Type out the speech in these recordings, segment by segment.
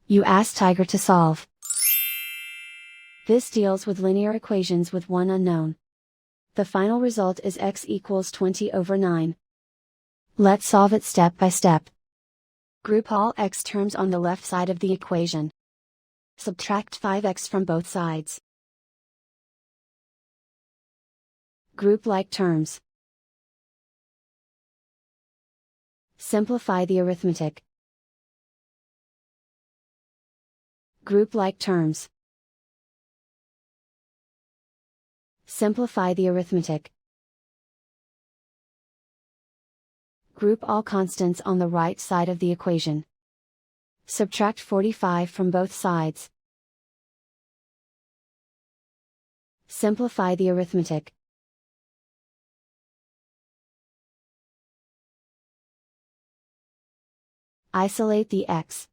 You ask Tiger to solve. This deals with linear equations with one unknown. The final result is x equals 20/9. Let's solve it step by step. Group all x terms on the left side of the equation. Subtract 5x from both sides. Group like terms. Simplify the arithmetic. Group like terms. Simplify the arithmetic. Group all constants on the right side of the equation. Subtract 45 from both sides. Simplify the arithmetic. Isolate the x.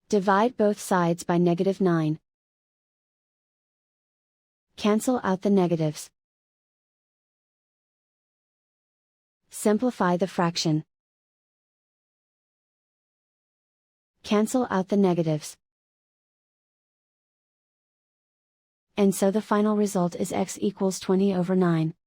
Divide both sides by -9. Cancel out the negatives. Simplify the fraction. Cancel out the negatives. And so the final result is x equals 20/9.